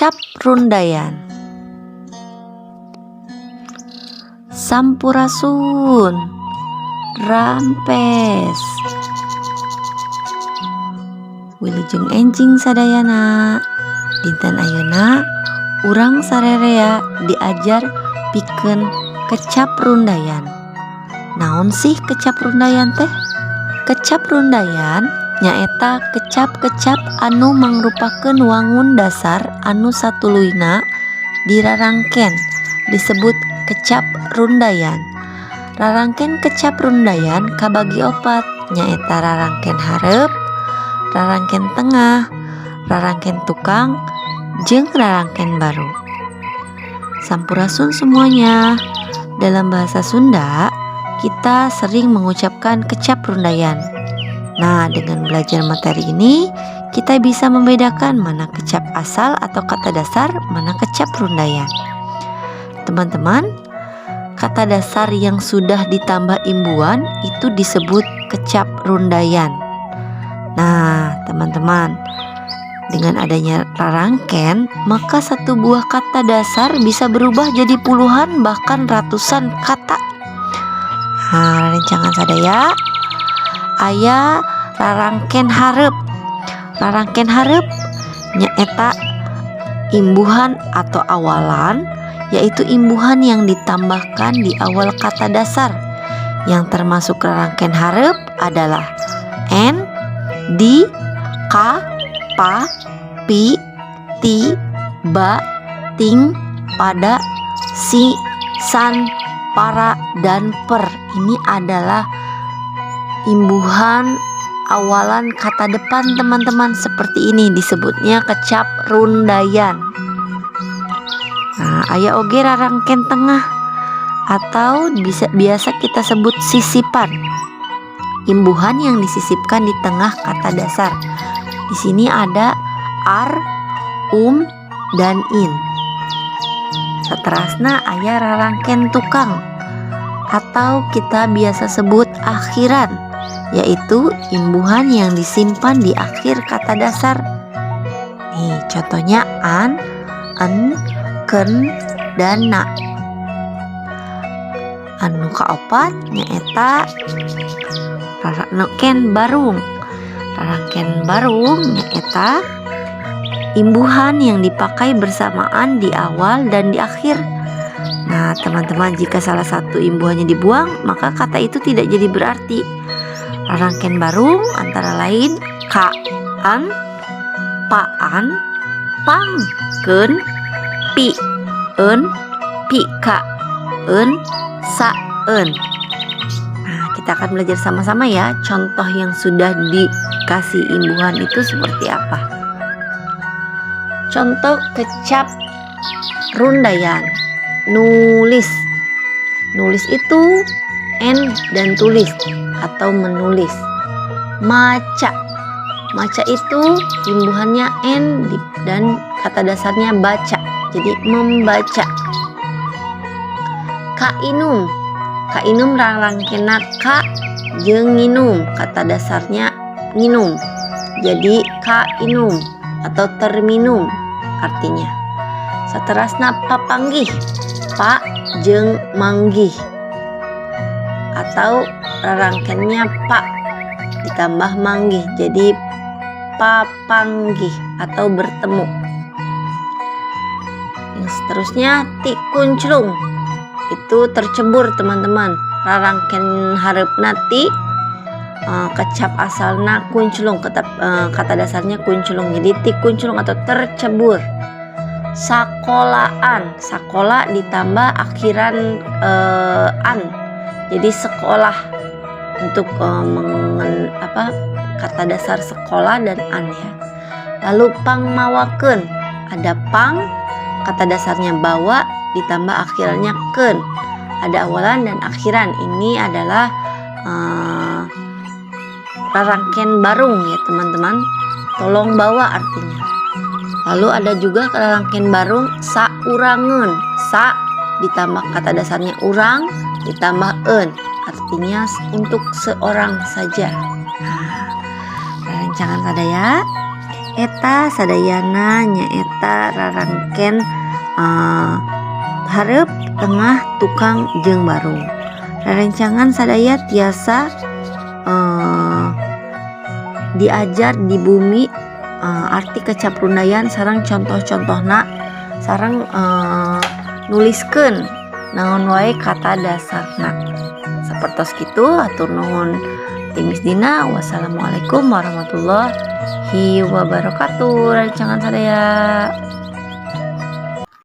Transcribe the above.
Kecap Rundayan. Sampurasun, rampes, wilujeng enjing sadayana. Dinten ayeuna urang sarerea diajar pikeun kecap rundayan. Naon sih kecap rundayan teh? Kecap rundayan nyaeta kecap-kecap anu mangrupakeun wangun dasar anu satuluyna dirarangken disebut kecap rundayan. Rarangken kecap rundayan kabagi opat, nyaeta rarangken hareup, rarangken tengah, rarangken tukang, jeung rarangken baru. Sampurasun semuanya. Dalam bahasa Sunda, kita sering mengucapkan kecap rundayan. Nah, dengan belajar materi ini, kita bisa membedakan mana kecap asal atau kata dasar, mana kecap rundayan. Teman-teman, kata dasar yang sudah ditambah imbuhan itu disebut kecap rundayan. Nah, teman-teman, dengan adanya rarangken, maka satu buah kata dasar bisa berubah jadi puluhan bahkan ratusan kata. Nah, rencangan sadaya aya rarangken hareup. Rarangken hareup nyaeta imbuhan atau awalan, yaitu imbuhan yang ditambahkan di awal kata dasar. Yang termasuk rarangken hareup adalah n, di, ka, pa, pi, ti, ba, ting, pada, si, san, para, dan per. Ini adalah imbuhan awalan kata depan teman-teman, seperti ini disebutnya kecap rundayan. Nah, aya oge rarangken tengah atau biasa kita sebut sisipan. Imbuhan yang disisipkan di tengah kata dasar. Di sini ada ar, dan in. Saterasna aya rarangken tukang atau kita biasa sebut akhiran, yaitu imbuhan yang disimpan di akhir kata dasar. Nih, contohnya an, en, ken, dan na. Anu kaopat nyaeta rarangken barung. Rarangken barung nyaeta imbuhan yang dipakai bersamaan di awal dan di akhir. Nah, teman-teman, jika salah satu imbuhannya dibuang, maka kata itu tidak jadi berarti. Rarangken barung antara lain kaan, paan, pangkeun, pieun, pikaeun, saeun. Nah, kita akan belajar sama-sama ya contoh yang sudah dikasih imbuhan itu seperti apa. Contoh kecap rundayan. Nulis. Nulis itu n dan tulis atau menulis. Maca. Maca itu imbuhannya n dan kata dasarnya baca. Jadi membaca. Kainum. Kainum rarangkenna ka jeung nginum. Kata dasarnya nginum. Jadi kainum atau terminum artinya. Saterasna papanggih. Pa jeung manggih atau rarangkennya pa ditambah manggih jadi papanggih atau bertemu. Yang seterusnya tikunclung, itu tercebur teman-teman. Rarangken hareupna ti, kecap asalna kunclung, kata dasarnya kunclung, jadi tikunclung atau tercebur. Sakolaan, sakola ditambah akhiran an, jadi sekolah untuk kata dasar sekolah dan an ya. Lalu pangmawakeun, ada pang, kata dasarnya bawa ditambah akhirannya keun, ada awalan dan akhiran. Ini adalah rarangken barung ya teman-teman, tolong bawa artinya. Lalu ada juga rarangken barung saurangeun. Sa ditambah kata dasarnya urang ditambah eun, artinya untuk seorang saja. Nah, rancangan sadaya eta sadayana nyaeta rarangken hareup tengah tukang jeung barung. Rerencangan sadaya tiasa diajar di bumi arti kecaprundayan sareng contoh-contohna sareng nuliskeun naon wae kata dasarna. Sapertos kitu atur nuhun timis dina. Wassalamualaikum warahmatullahi wabarakatuh. Rerencangan sadaya.